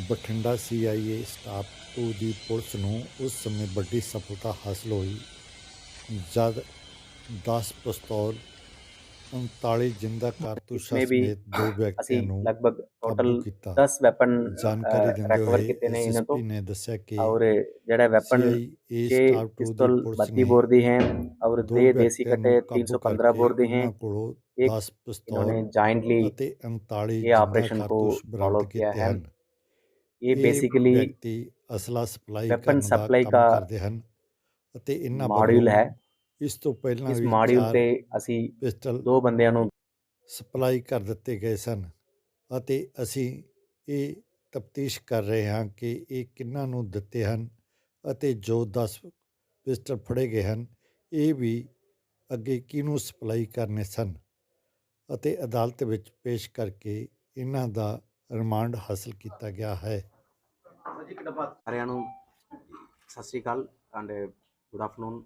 Bathinda CIA staff 2 ਦੀ police ਨੂੰ ਉਸ ਸਮੇਂ ਵੱਡੀ ਸਫਲਤਾ ਹਾਸਲ ਹੋਈ ਜਦ 10 ਪਿਸਤੌਲ 39 ਜਿੰਦਾ ਕਾਰਤੂਸਾਂ इसमें भी ਸਮੇਤ 2 ਅਸੀਂ ਵਿਅਕਤੀਆਂ ਨੂੰ ਲਗਭਗ ਕਾਬੂ ਟੋਟਲ ਕੀਤਾ। 10 ਵੈਪਨ ਜਾਣਕਾਰੀ ਦਿੰਦੇ ਰਿਕਵਰ ਹੋਏ ਕੀਤੇ ਨੇ ਇਹਨਾਂ ਤੋਂ। ਐਸਐਸਪੀ ਨੇ ਦੱਸਿਆ ਕਿ और ਜਿਹੜਾ ਵੈਪਨ ਸੀਆਈਏ 6 ਸਟਾਫ 2 ਦੀ पिस्तौल ਪੁਲਿਸ 32 ने बोर दी हैं और 2 2 देसी ਵਿਅਕਤੀਆਂ कट्टे ਨੂੰ ਕਾਬੂ 315 ਕਰਕੇ बोर दी हैं। ਉਹਨਾਂ ਕੋਲੋਂ एक 10 इन्होंने ਪਿਸਤੌਲ जॉइंटली ਅਤੇ 39 ये ਜਿੰਦਾ ऑपरेशन को ਕਾਰਤੂਸ फॉलो ਬਰਾਮਦ किया ਕੀਤੇ है। ਹਨ। ये ਇਹ बेसिकली ਵਿਅਕਤੀ ਅਸਲਾ ਸਪਲਾਈ वेपन ਕਰਨ ਦਾ सप्लाई ਕੰਮ का ਕਰਦੇ ਹਨ ਅਤੇ ਇਹਨਾਂ ਵੱਲੋਂ मॉड्यूल है। ਇਸ ਤੋਂ ਪਹਿਲਾਂ इस ਵੀ मॉड्यूल 4 ਤੇ ਅਸੀਂ ਪਿਸਟਲ 2 ਬੰਦਿਆਂ ਨੂੰ ਸਪਲਾਈ ਕਰ ਦਿੱਤੇ ਗਏ ਸਨ ਅਤੇ ਅਸੀਂ ਇਹ ਤਫਤੀਸ਼ ਕਰ ਰਹੇ ਹਾਂ ਕਿ ਇਹ ਕਿਹਨਾਂ ਨੂੰ ਦਿੱਤੇ ਹਨ ਅਤੇ ਜੋ 10 ਪਿਸਟਲ ਫੜੇ ਗਏ ਹਨ ਇਹ ਵੀ ਅੱਗੇ ਕਿਹਨੂੰ ਸਪਲਾਈ ਕਰਨੇ ਸਨ ਅਤੇ ਅਦਾਲਤ ਵਿੱਚ ਪੇਸ਼ ਕਰਕੇ ਇਹਨਾਂ ਦਾ ਰਿਮਾਂਡ ਹਾਸਲ ਕੀਤਾ ਗਿਆ ਹੈ। ਸਾਰਿਆਂ ਨੂੰ ਸਤਿ ਸ੍ਰੀ ਅਕਾਲ ਐਂਡ ਗੁੱਡ ਆਫਟਰਨੂਨ।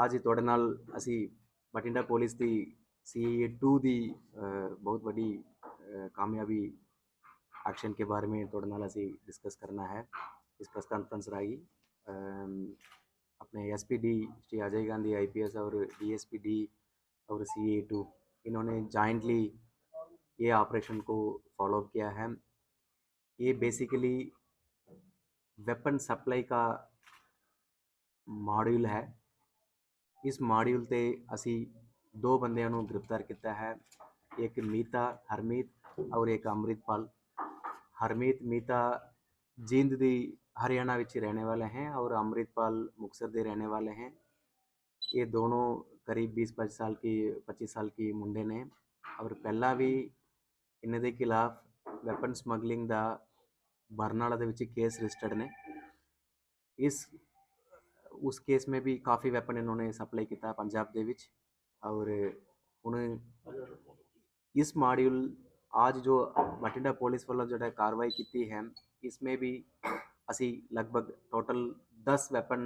ਅੱਜ ਤੁਹਾਡੇ ਨਾਲ ਅਸੀਂ ਬਠਿੰਡਾ ਪੁਲਿਸ ਦੀ CAA 2 ਦੀ ਬਹੁਤ ਵੱਡੀ ਕਾਮਯਾਬੀ एक्शन के बारे में थोड़ा नाल असी डिस्कस करना है। इस प्रेस कॉन्फ्रेंस राही अपने SPD श्री अजय गांधी IPS और DSPD और CAA 2 इन्होंने जॉइंटली ये ऑपरेशन को फॉलो किया है। ये बेसिकली वेपन सप्लाई का मॉड्यूल है। इस मॉड्यूल ते असी 2 बंदियां नूं गिरफ्तार किया है, एक मीता हरमीत और एक अमृतपाल। हरमीत मीता जींद दी हरियाणा विच रहने वाले हैं और अमृतपाल मुक्तसर दे रहने वाले हैं। ये दोनों करीब 25 साल की मुंडे ने और पहला भी इन्हां दे खिलाफ वैपन स्मगलिंग दा बरनाला दे विच केस रजिस्टर्ड ने। उस केस में भी काफ़ी वैपन इन्होंने सप्लाई किया पंजाब दे विच। और हुण इस मॉड्यूल आज जो बठिंडा पुलिस वालों जो कार्रवाई की है इसमें भी असी लगभग टोटल 10 वैपन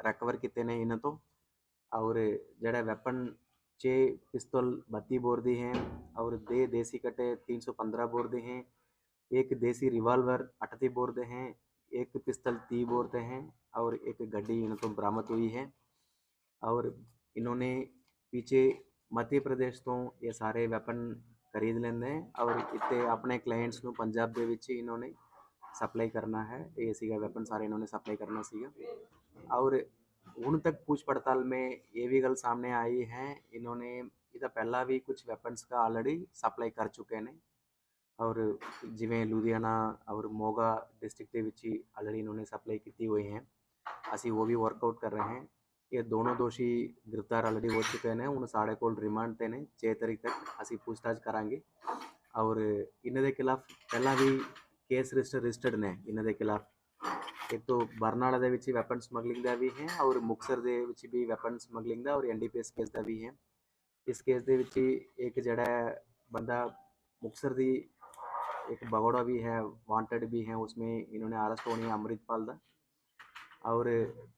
रिकवर किए ने इन्हों तो। और जड़ा वैपन 6 पिस्तौल 32 बोर दी हैं और 2 देसी कट्टे 315 बोर दे हैं, एक देसी रिवाल्वर 38 बोर दे हैं, एक पिस्तौल 30 बोर दे हैं और एक गड्डी इन्हों तो बरामद हुई है। और इन्होंने पीछे मध्य प्रदेश तो ये सारे वैपन खरीद लेंदे हैं और इतने अपने क्लाइंट्स को पंजाब दे विच इन्होंने सप्लाई करना है। ये सीगा वैपन सारे इन्होंने सप्लाई करना सीगा। और हुण तक पूछ पड़ताल में ये भी गल सामने आई है इन्होंने इहदा पहला भी कुछ वैपन्स का ऑलरेडी सप्लाई कर चुके हैं और जिवें लुधियाना और मोगा डिस्ट्रिक्ट के विच ऑलरेडी इन्होंने सप्लाई की हुई हैं। असी वो भी वर्कआउट कर रहे हैं। ये दोनों दोषी गिरफ्तार ऑलरेडी हो चुके हैं। हुण साढ़े कोल रिमांड ते ने 6 तारीख तक असी पूछताछ करांगे। और इन्हां दे खिलाफ पहला भी केस रजिस्टर्ड ने इन्हां दे खिलाफ। एक तो बरनाला दे विच वैपन स्मगलिंग दा भी है और मुक्तसर दे विच भी वैपन स्मगलिंग दा और NDPS केस दा भी है। इस केस दे विच एक जड़ा बंदा मुक्तसर दी एक भगोड़ा भी है, वांटेड भी है, उसमें इन्होंने अरेस्ट होनी है अमृतपाल दा। और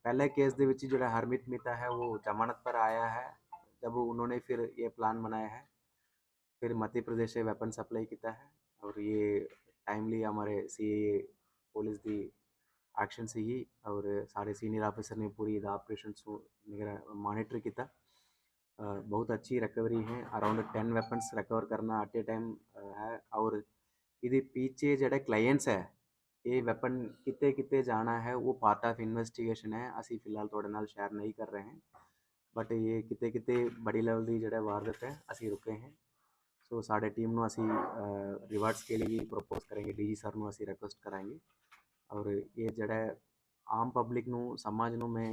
पहले केस दे विच जो हरमीत मीता है वो जमानत पर आया है जब उन्होंने फिर ये प्लान बनाया है, फिर मध्य प्रदेश से वेपन सप्लाई किया है। और ये टाइमली हमारे CAA पुलिस दी एक्शन से ही और सारे सीनियर ऑफिसर ने पूरी ऑपरेशन मॉनिटर किया। बहुत अच्छी रिकवरी है, अराउंड 10 वेपन्स रिकवर करना एट ए टाइम है। और ये पीछे जो क्लाइंट्स है ये वैपन कितने कितने जाना है वो पार्ट ऑफ इन्वेस्टिगेशन है। असी फिलहाल थोड़े नाल शेयर नहीं कर रहे हैं बट ये कितने कितने बड़ी लेवल की जो वारदात है असी रुके हैं। सो साढ़े टीम में असी रिवार्ड्स के लिए प्रपोज करेंगे, DG सर में असी रिक्वेस्ट कराएंगे। और ये जड़ा आम पब्लिक नू समाज नू मैं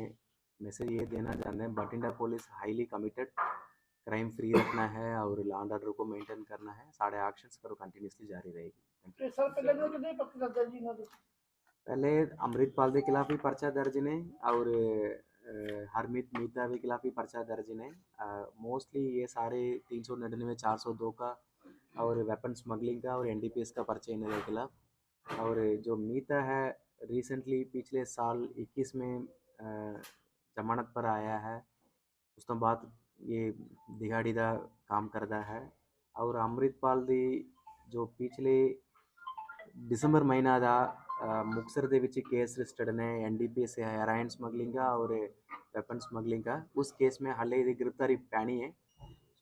मैसेज ये देना चाहते हैं Bathinda police highly committed crime free रखना है और लॉ एंड ऑर्डर को मेंटेन करना है। साढ़े एक्शंस करो कंटिन्यूसली जारी रहेगी। पहले अमृतपाल के खिलाफ भी पर्चा दर्ज ने और हरमीत मीता के खिलाफ भी पर्चा दर्ज ने। मोस्टली ये सारे 399 402 का और वेपन स्मगलिंग का और NDPS का पर्चा इनके खिलाफ। और जो मीता है रिसेंटली पिछले साल 21 में जमानत पर आया है, उस तो बाद ये दिहाड़ी का काम करता है। और अमृतपाल दी जो पिछले ਦਸੰਬਰ ਮਹੀਨਾ ਦਾ ਮੁਕਤਸਰ ਦੇ ਵਿੱਚ ਕੇਸ ਰਜਿਸਟਰਡ ਨੇ एनडीपीएस है हेरोइन स्मगलिंग का और वेपन स्मगलिंग का। उस केस में हाले ਇਹਦੀ ਗ੍ਰਿਫਤਾਰੀ ਪੈਣੀ है,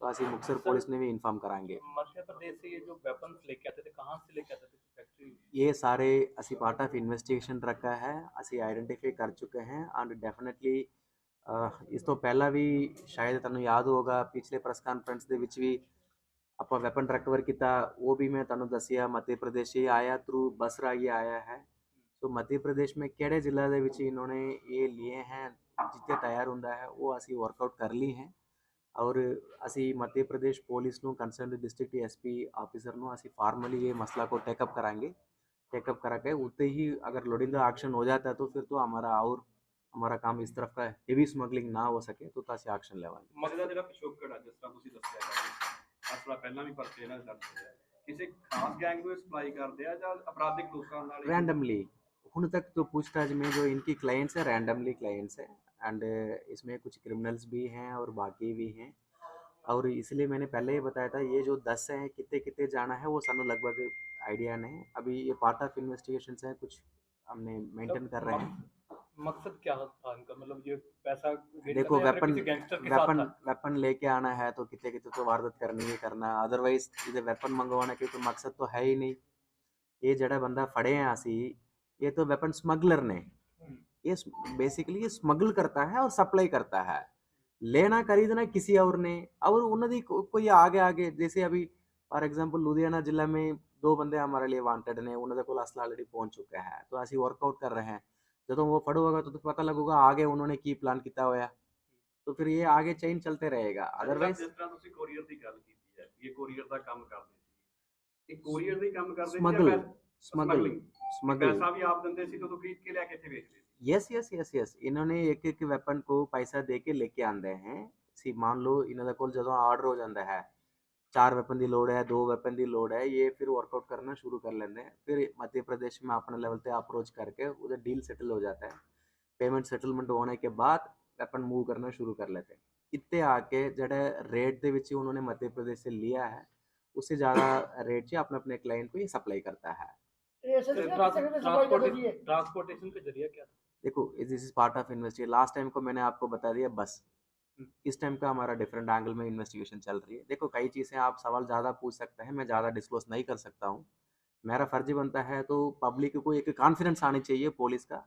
तो ਅਸੀਂ ਮੁਕਤਸਰ ਪੁਲਿस ने भी इन्फॉर्म कराएंगे। मध्य प्रदेश से ये जो वेपन्स लेके आते थे, कहाँ से लेके आते थे फैक्ट्री? ये सारे ਅਸੀਂ पार्ट ऑफ इन्वेस्टिगेशन रखा है, ਅਸੀਂ ਆਈਡੈਂਟੀਫਾਈ ਕਰ ਚੁੱਕੇ हैं एंड डेफिनेटली ਇਸ ਤੋਂ ਪਹਿਲਾਂ ਵੀ ਸ਼ਾਇਦ ਤੁਹਾਨੂੰ ਯਾਦ ਹੋਗਾ ਪਿਛਲੇ ਪ੍ਰੈਸ ਕਾਨਫਰੰਸ ਦੇ ਵਿੱਚ ਵੀ ਆਪਾਂ ਵੈਪਨ ਰਿਕਵਰ ਕੀਤਾ, वो भी मैं ਤੁਹਾਨੂੰ ਦੱਸਿਆ मध्य प्रदेश से आया थ्रू बसरा ये आया है। तो मध्य प्रदेश में ਕਿਹੜੇ ਜ਼ਿਲ੍ਹਾ ਦੇ ਵਿੱਚ इन्होंने ये लिए हैं ਜਿੱਥੇ ਤਿਆਰ ਹੁੰਦਾ ਹੈ ਉਹ ਅਸੀਂ ਵਰਕਆਊਟ ਕਰ ਲਈ ਹੈ ਔਰ ਅਸੀਂ मध्य प्रदेश ਪੁਲਿਸ ਨੂੰ ਕੰਸਰਨਡ डिस्ट्रिक्ट एसपी ऑफिसर ਨੂੰ ਅਸੀਂ फार्मली ये मसला को टेकअप कराएंगे। टेकअप करा के उतने ही अगर लोडिंगा एक्शन हो जाता है तो फिर तो हमारा काम इस तरफ का हेवी स्मगलिंग ना हो सके तो ਅਸੀਂ एक्शन लेवांगे। ਮਸਲਾ ਜਿਹੜਾ ਪਿਛੋਕੜ ਆ, ਜਿਸ ਤਰ੍ਹਾਂ ਤੁਸੀਂ ਦੱਸਿਆ ਹੈ, ਅਸਲਾ ਪਹਿਲਾਂ ਵੀ ਪਰਚੇ ਨਾਲ ਦਰਜ ਹੋਇਆ, ਕਿਸੇ ਖਾਸ ਗੈਂਗ ਨੂੰ ਸਪਲਾਈ ਕਰਦੇ ਆ ਜਾਂ ਅਪਰਾਧਿਕ ਲੋਕਾਂ ਨਾਲ ਹੀ? रैंडमली ਹੁਣ तक तो पूछताछ में जो इनकी क्लाइंट्स है रैंडमली क्लाइंट्स है एंड इसमें कुछ क्रिमिनल्स भी हैं और बाकी भी हैं और इसलिए मैंने पहले ही बताया था ये जो 10 हैं कितने कितने जाना है वो सानू लगभग आइडिया नहीं, अभी ये पार्ट ऑफ इन्वेस्टिगेशन है, कुछ हमने मेंटेन कर रहे हैं। मकसद क्या था इनका, मतलब ये पैसा देखो वेपन गैंगस्टर के साथ था? वेपन लेके आना है तो कितने कितने तो वारदात करनी ही करना, अदरवाइज इधर वेपन मंगवाने के तो मकसद तो है ही नहीं। ये जड़ा बंदा फड़े हैं असी, ये तो वेपन स्मगलर ने, ये बेसिकली ये स्मगल करता है और सप्लाई करता है, लेना खरीदना किसी और ने और उन्होंने कोई आगे आगे जैसे अभी फॉर एग्जांपल लुधियाना जिला में 2 बंदे हमारे लिए वांटेड ने, उन्होंने को असला ऑलरेडी पहुंच चुका है, तो ਅਸੀਂ वर्कआउट कर रहे हैं। ਜਦੋਂ वो फड़ो होगा तो पता लगेगा आगे उन्होंने की प्लान किया होया, तो फिर ये आगे चेन चलते रहेगा। अदरवाइज ਜਿਸ ਤਰ੍ਹਾਂ ਤੁਸੀਂ ਕੋਰੀਅਰ ਦੀ ਗੱਲ ਕੀਤੀ ਹੈ, ਇਹ ਕੋਰੀਅਰ ਦਾ ਕੰਮ ਕਰਦੇ ਸੀ, ਇਹ ਕੋਰੀਅਰ ਦਾ ਕੰਮ ਕਰਦੇ ਸੀ स्मगल ਜਾਂ स्मगल स्मगल ਪੈਸਾ ਵੀ ਆਪ ਦਿੰਦੇ ਸੀ, तो खरीद के ਲਿਆ ਕੇ ਇੱਥੇ ਵੇਚਦੇ ਸੀ? यस यस यस यस इन्होंने एक एक वेपन को पैसा दे के लेके आंदे हैं। सी मान लो इन्होंने कोल जो आर्डर हो जाता है 4 वेपन की लोड है, 2 वेपन की लोड है, ये फिर वर्कआउट करना शुरू कर लेते हैं, फिर मध्य प्रदेश में अपने लेवल पे अप्रोच करके उधर डील सेटल हो जाता है, पेमेंट सेटलमेंट होने के बाद वेपन मूव करना शुरू कर लेते हैं। इतने आके जड़े रेट के विच उन्होंने मध्य प्रदेश से लिया है उससे ज़्यादा रेट से अपने अपने क्लाइंट को ये सप्लाई करता है। ट्रांसपोर्टेशन का जरिया क्या था? देखो this is part of investigation, last time को मैंने आपको बता दिया बस, इस टाइम का हमारा डिफरेंट एंगल में इन्वेस्टिगेशन चल रही है। देखो कई चीज़ें आप सवाल ज़्यादा पूछ सकते हैं, मैं ज़्यादा डिस्क्लोज नहीं कर सकता हूँ, मेरा फर्ज बनता है तो पब्लिक को एक कॉन्फिडेंस आनी चाहिए पुलिस का।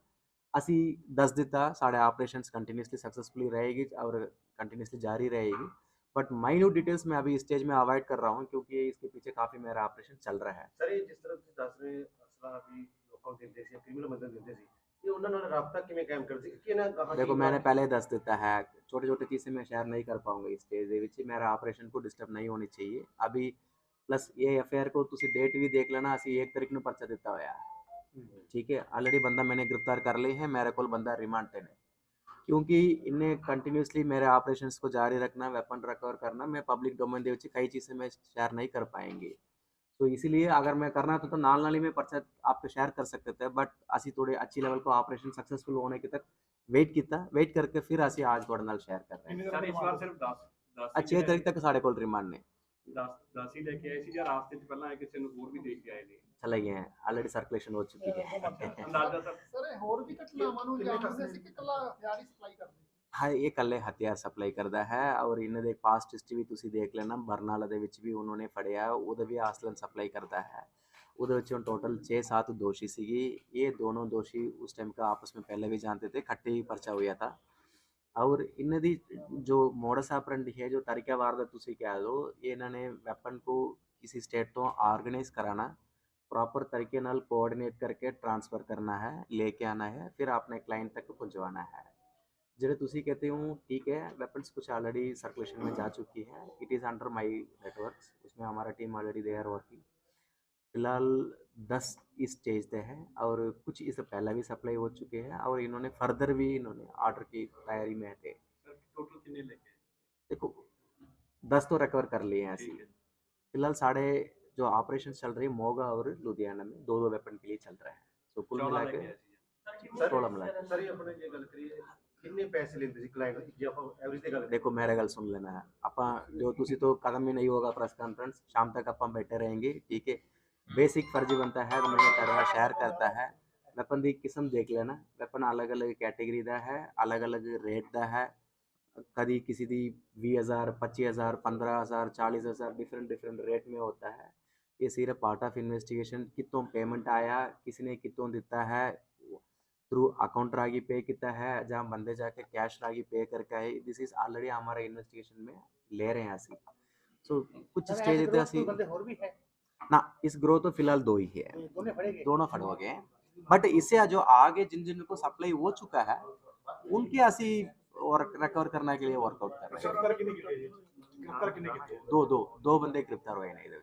असी 10 दिता साढ़े ऑपरेशंस कंटिन्यूसली सक्सेसफुली रहेगी और कंटिन्यूसली जारी रहेगी, बट माइन्यूट डिटेल्स में अभी स्टेज में अवॉइड कर रहा हूँ क्योंकि इसके पीछे काफ़ी मेरा ऑपरेशन चल रहा है। सर ये जिस तरह ਤੁਸੀਂ ਦੱਸ ਰਹੇ ਅਸਲਾ ਵੀ ਲੋਕਾਂ ਨੂੰ ਦਿੰਦੇ ਸੀ, ਕ੍ਰਿਮੀਨਲ ਮਦਦ ਦਿੰਦੇ ਸੀ, ਇਹ ਉਹਨਾਂ ਨਾਲ ਰਾਬਤਾ ਕਿਵੇਂ ਕਾਇਮ ਕਰਦੇ ਸੀ ਕਿ ਇਹਨਾਂ ਕਹਾ देखो मैंने पहले दस देता है, छोटे छोटे चीज़ें मैं शेयर नहीं कर पाऊंगा इस स्टेज के, मेरा ऑपरेशन को डिस्टर्ब नहीं होनी चाहिए अभी। प्लस ये अफेयर को तुसी डेट भी देख लेना, असी 1 तारीख ਨੂੰ पर्चा दिता होया, ठीक है, ऑलरेडी बंदा मैंने गिरफ्तार कर ली है, मेरे को बंदा रिमांड पे है क्योंकि इन्हें कंटिन्यूसली मेरे ऑपरेशंस को जारी रखना, वेपन रिकवर करना, मैं पब्लिक डोमेन दे कई चीज़ें मैं शेयर नहीं कर पाएंगे, तो इसीलिए अगर मैं करना तो नाल नाल ही मैं पर्चा आपको शेयर कर सकते थे, बट असी थोड़े अच्छी लेवल को ऑपरेशन सक्सेसफुल होने के तक वेट करके फिर असी आज थोड़े नाल शेयर कर रहे हैं। सर इस बार सिर्फ 10 6 तारीख तक साढ़े को रिमांड ने 10 ही लेके आए सी ਜਾਂ ਰਾਸਤੇ 'ਚ ਪਹਿਲਾਂ ਕਿਸੇ ਨੂੰ ਹੋਰ ਵੀ ਦੇਖ ਕੇ ਆਏ ਨੇ? चले गए हैं, ऑलरेडी सर्कुलेशन हो चुकी है। ਅੰਦਾਜ਼ਾ ਸਰ ਸਰ ਹੋਰ ਵੀ ਘਟਨਾਵਾਂ ਨੂੰ ਅੰਜਾਮ ਦਿੰਦੇ ਸੀ ਕਿ ਕੱਲਾ ਹਥਿਆਰ ਹੀ ਸਪਲਾਈ ਕਰਦੇ ਸੀ? हाँ ये कल हथियार सप्लाई करता है और इन्हें दे पास्ट हिस्ट्री भी तुसी देख लेना, बरनाला दे विच भी उन्होंने फड़िया, उधर भी आसलन सप्लाई करता है, उधर विच टोटल 6-7 दोषी सीगी, ये दोनों दोषी उस टाइम का आपस में पहले भी जानते थे, खट्टे ही पर्चा हुआ था और इन्हें दी जो मोडस ऑपरेंडी है, जो तरीका वारदात तुसी कह दो, ये इन्होंने वेपन को किसी स्टेट तो ऑर्गेनाइज कराना, प्रॉपर तरीके नाल कोऑर्डिनेट करके ट्रांसफ़र करना है, लेके आना है, फिर अपने क्लाइंट तक पहुँचवाना है। जेडे तुसी कहते हो ठीक है, वेपन्स कुछ ऑलरेडी सर्कुलेशन में जा चुकी है, it is under my networks, उसमें हमारा team already they are working. फिलहाल 10 इस स्टेज पे है और कुछ इससे पहले भी सप्लाई हो चुके हैं और इन्होंने फर्दर भी इन्होंने ऑर्डर की तैयारी में थे। सर टोटल कितने लेके? देखो 10 तो रिकवर कर लिए हैं ऐसे, ठीक है। फिलहाल साढ़े जो ऑपरेशन चल रही है मोगा और लुधियाना में 2-2 वेपन के लिए चल रहा है, तो कुल 14 मिला के लेके आए सी। 16 मिला के। ਸਰ ਇਹ ਆਪਣੇ ਜੇ ਗੱਲ ਕਰੀਏ ਕਿੰਨੇ ਪੈਸੇ ਲੈਂਦੇ ਸੀ ਕਲਾਇੰਟ ਜੇ ਆਪਾਂ ਐਵਰੇਜ ਦੀ ਗੱਲ ਕਰੀਏ? देखो मेरा गल सुन लेना है, आप जो तुसी तो कदम ही नहीं होगा प्रेस कॉन्फ्रेंस, शाम तक आप बैठे रहेंगे, ठीक है, बेसिक फर्जी बनता है तो मैंने करवा शेयर करता है वेपन दी किस्म देख लेना वेपन अलग अलग कैटेगरी ਦਾ है अलग अलग रेट ਦਾ है कभी किसी दी 20,000 25,000 15,000 40,000 डिफरेंट डिफरेंट रेट में होता है ये सिर्फ पार्ट ऑफ इन्वेस्टिगेशन कितों पेमेंट आया किसी ने कितों दिता है थ्रू अकाउंट रागी पे कितना है जहाँ बंदे जाके कैश रागी पे करके है दिस इज ऑलरेडी हमारा इन्वेस्टिगेशन में ले रहे हैं ਅਸੀਂ सो कुछ स्टेज इतने ਅਸੀਂ बंदे और भी है ना इस ग्रो तो फिलहाल दो ही है दोनों फड़े गए दोनों फट हो गए बट इससे जो आगे जिन जिन को सप्लाई हो चुका है उनके ਅਸੀਂ वर्क रिकवर करने के लिए वर्कआउट कर रहे हैं गिरफ्तार किन्ने कीते जी गिरफ्तार किन्ने कीते दो बंदे गिरफ्तार हुए हैं इधर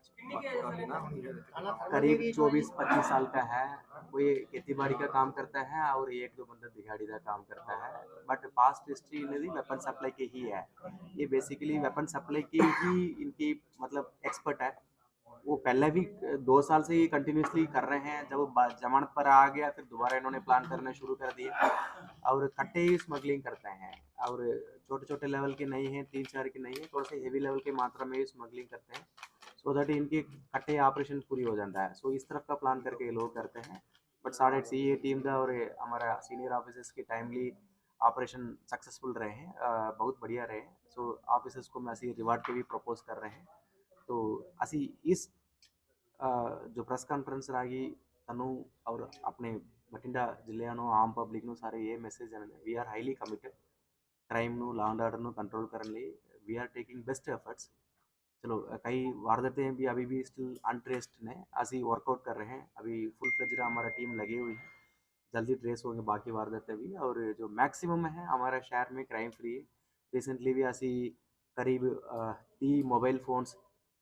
करीब 24-25 साल का है वो ये खेती बाड़ी का काम करता है और एक दो बंदा दिहाड़ी का काम करता है बट पास्ट हिस्ट्री इनकी वेपन सप्लाई की ही है ये बेसिकली वेपन सप्लाई की ही इनकी मतलब एक्सपर्ट है वो पहले भी 2 साल से ये कंटिन्यूसली कर रहे हैं जब वो जमानत पर आ गया फिर दोबारा इन्होंने प्लान करना शुरू कर दिया और कट्टे ही स्मगलिंग करते हैं और छोटे छोटे लेवल के नहीं हैं 3-4 के नहीं है थोड़ा सा हेवी लेवल के मात्रा में ही स्मगलिंग करते हैं सो दैट इनके कट्टे ऑपरेशन पूरी हो जाता है सो इस तरफ का प्लान करके ये लोग करते हैं बट साढ़े सी ए टीम का और हमारा सीनियर ऑफिसर्स के टाइमली ऑपरेशन सक्सेसफुल रहे हैं बहुत बढ़िया रहे सो ऑफिसर्स को मैं असी रिवार्ड के भी प्रपोज कर रहे हैं तो असी इस जो प्रेस कान्फ्रेंस रागी तनु और अपने बठिंडा जिले आम पब्लिक सारे ये message we are highly committed crime law and order control करने लिए we are taking best efforts चलो कई वारदातें भी अभी भी स्टिल अनट्रेस्ड ने असी वर्कआउट कर रहे हैं अभी फुल फ्लेज्ड हमारा टीम लगी हुई है जल्दी ट्रेस होंगे बाकी वारदातें भी और जो मैक्सिमम है हमारे शहर में क्राइम फ्री है रिसेंटली भी असी करीब 30 मोबाइल फोन्स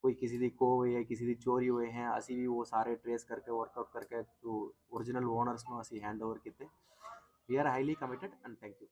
कोई किसी दी खो हुए है किसी दी चोरी हुए हैं असी भी वो सारे ट्रेस करके वर्कआउट करके जो ओरिजिनल ओनर्स नो असी हैंड ओवर किए we are highly committed and thank you